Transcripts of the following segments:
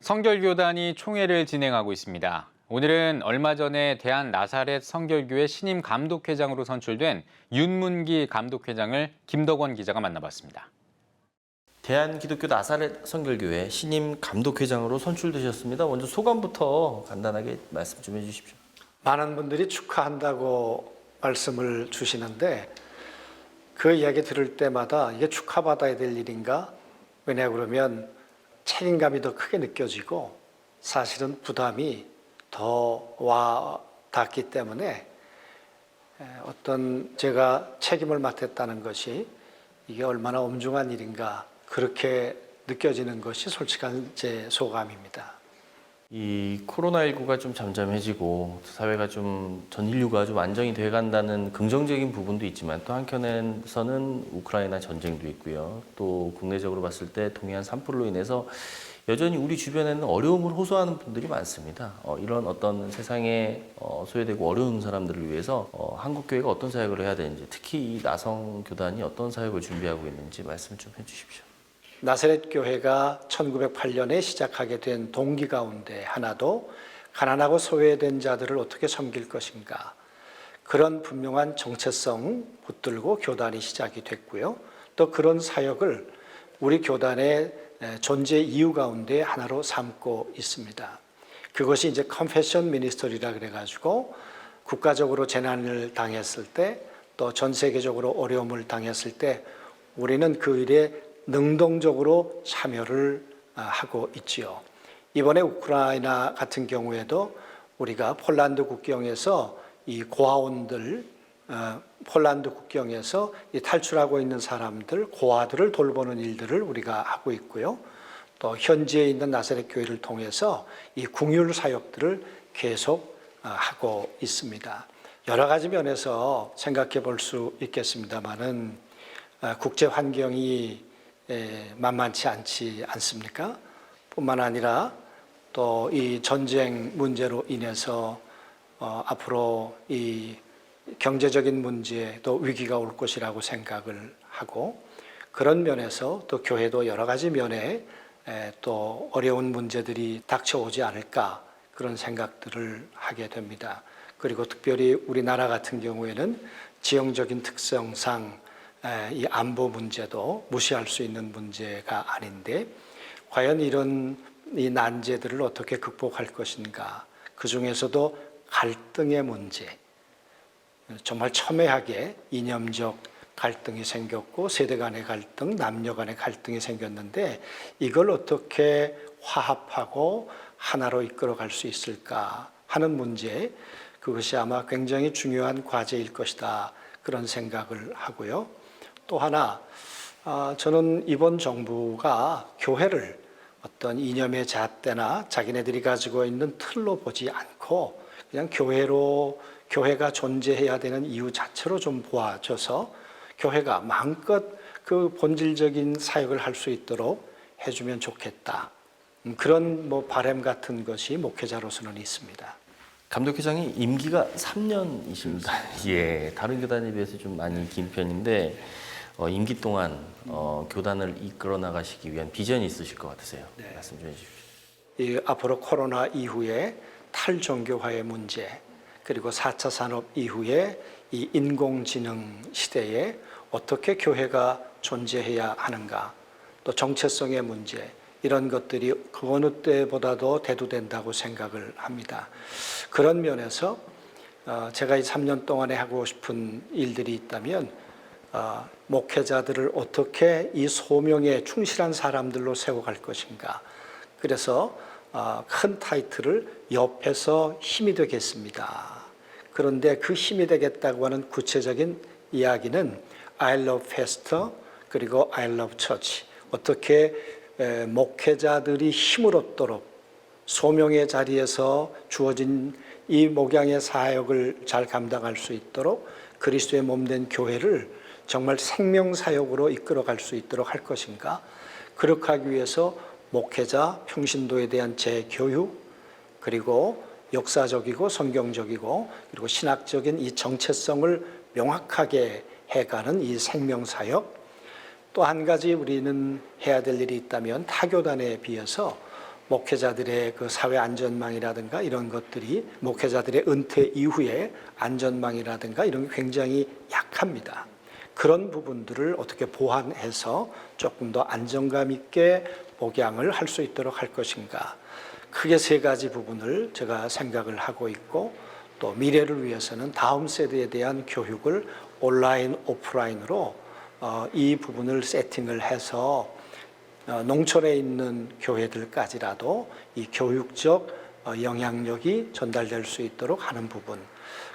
성결교단이 총회를 진행하고 있습니다. 오늘은 얼마 전에 대한나사렛 성결교회 신임 감독회장으로 선출된 윤문기 감독회장을 김덕원 기자가 만나봤습니다. 대한기독교 나사렛 성결교회 신임 감독회장으로 선출되셨습니다. 먼저 소감부터 간단하게 말씀 좀 해주십시오. 많은 분들이 축하한다고 말씀을 주시는데 그 이야기 들을 때마다 이게 축하받아야 될 일인가? 왜냐 그러면 책임감이 더 크게 느껴지고 사실은 부담이 더 와 닿기 때문에 어떤 제가 책임을 맡았다는 것이 이게 얼마나 엄중한 일인가 그렇게 느껴지는 것이 솔직한 제 소감입니다. 이 코로나19가 좀 잠잠해지고 사회가 좀 전 인류가 좀 안정이 돼간다는 긍정적인 부분도 있지만 또 한편에서는 우크라이나 전쟁도 있고요. 또 국내적으로 봤을 때 동해안 산불로 인해서 여전히 우리 주변에는 어려움을 호소하는 분들이 많습니다. 이런 어떤 세상에 소외되고 어려운 사람들을 위해서 한국교회가 어떤 사역을 해야 되는지, 특히 이 나성교단이 어떤 사역을 준비하고 있는지 말씀 좀 해주십시오. 나사렛 교회가 1908년에 시작하게 된 동기 가운데 하나도 가난하고 소외된 자들을 어떻게 섬길 것인가, 그런 분명한 정체성 붙들고 교단이 시작이 됐고요. 또 그런 사역을 우리 교단의 존재 이유 가운데 하나로 삼고 있습니다. 그것이 이제 컨페션 미니스터리라 그래가지고 국가적으로 재난을 당했을 때 또 전 세계적으로 어려움을 당했을 때 우리는 그 일에 능동적으로 참여를 하고 있지요. 이번에 우크라이나 같은 경우에도 우리가 폴란드 국경에서 이 고아원들, 폴란드 국경에서 이 탈출하고 있는 사람들, 고아들을 돌보는 일들을 우리가 하고 있고요. 또 현지에 있는 나사렛 교회를 통해서 이 궁율 사역들을 계속 하고 있습니다. 여러 가지 면에서 생각해 볼 수 있겠습니다만은 국제 환경이 만만치 않지 않습니까? 뿐만 아니라 또 이 전쟁 문제로 인해서 앞으로 이 경제적인 문제도 위기가 올 것이라고 생각을 하고, 그런 면에서 또 교회도 여러 가지 면에 또 어려운 문제들이 닥쳐오지 않을까 그런 생각들을 하게 됩니다. 그리고 특별히 우리나라 같은 경우에는 지형적인 특성상 이 안보 문제도 무시할 수 있는 문제가 아닌데 과연 이런 이 난제들을 어떻게 극복할 것인가, 그 중에서도 갈등의 문제, 정말 첨예하게 이념적 갈등이 생겼고 세대 간의 갈등, 남녀 간의 갈등이 생겼는데 이걸 어떻게 화합하고 하나로 이끌어갈 수 있을까 하는 문제, 그것이 아마 굉장히 중요한 과제일 것이다 그런 생각을 하고요. 또 하나, 저는 이번 정부가 교회를 어떤 이념의 잣대나 자기네들이 가지고 있는 틀로 보지 않고 그냥 교회가 존재해야 되는 이유 자체로 좀 보아줘서 교회가 마음껏 그 본질적인 사역을 할 수 있도록 해주면 좋겠다. 그런 바람 같은 것이 목회자로서는 있습니다. 감독회장이 임기가 3년이십니다. 예, 다른 교단에 비해서 좀 많이 긴 편인데 임기 동안 교단을 이끌어 나가시기 위한 비전이 있으실 것 같으세요. 네. 말씀 좀 해주십시오. 앞으로 코로나 이후에 탈종교화의 문제, 그리고 4차 산업 이후에 이 인공지능 시대에 어떻게 교회가 존재해야 하는가, 또 정체성의 문제, 이런 것들이 그 어느 때보다도 대두된다고 생각을 합니다. 그런 면에서 제가 이 3년 동안에 하고 싶은 일들이 있다면 목회자들을 어떻게 이 소명에 충실한 사람들로 세워갈 것인가. 그래서 큰 타이틀을 옆에서 힘이 되겠습니다. 그런데 그 힘이 되겠다고 하는 구체적인 이야기는 I love pastor 그리고 I love church, 어떻게 목회자들이 힘을 얻도록 소명의 자리에서 주어진 이 목양의 사역을 잘 감당할 수 있도록 그리스도의 몸된 교회를 정말 생명사역으로 이끌어갈 수 있도록 할 것인가. 그렇게 하기 위해서 목회자 평신도에 대한 재교육, 그리고 역사적이고 성경적이고 그리고 신학적인 이 정체성을 명확하게 해가는 이 생명사역, 또 한 가지 우리는 해야 될 일이 있다면 타교단에 비해서 목회자들의 그 사회 안전망이라든가 이런 것들이 목회자들의 은퇴 이후에 안전망이라든가 이런 게 굉장히 약합니다. 그런 부분들을 어떻게 보완해서 조금 더 안정감 있게 복양을 할 수 있도록 할 것인가. 크게 세 가지 부분을 제가 생각을 하고 있고 또 미래를 위해서는 다음 세대에 대한 교육을 온라인, 오프라인으로 이 부분을 세팅을 해서 농촌에 있는 교회들까지라도 이 교육적 영향력이 전달될 수 있도록 하는 부분,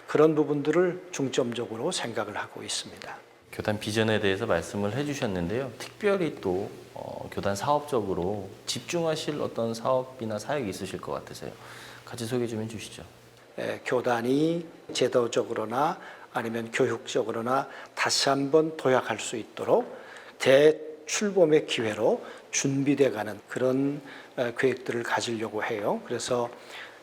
그런 부분들을 중점적으로 생각을 하고 있습니다. 교단 비전에 대해서 말씀을 해주셨는데요. 특별히 또 교단 사업적으로 집중하실 어떤 사업이나 사역이 있으실 것 같으세요. 같이 소개 좀 해주시죠. 교단이 제도적으로나 아니면 교육적으로나 다시 한번 도약할 수 있도록 대출범의 기회로 준비돼가는 그런 계획들을 가지려고 해요. 그래서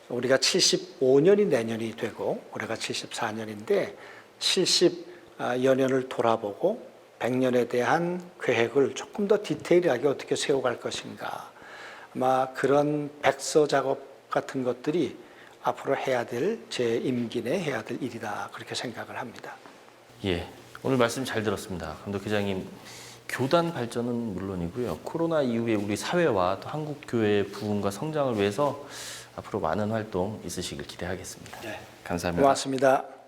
우리가 75년이 내년이 되고 올해가 74년인데 70여 년을 돌아보고 100년에 대한 계획을 조금 더 디테일하게 어떻게 세워갈 것인가. 아마 그런 백서 작업 같은 것들이 앞으로 해야 될 제 임기 내 해야 될 일이다 그렇게 생각을 합니다. 예, 오늘 말씀 잘 들었습니다. 감독 회장님, 교단 발전은 물론이고요. 코로나 이후에 우리 사회와 또 한국 교회의 부흥과 성장을 위해서 앞으로 많은 활동 있으시길 기대하겠습니다. 네. 감사합니다. 고맙습니다.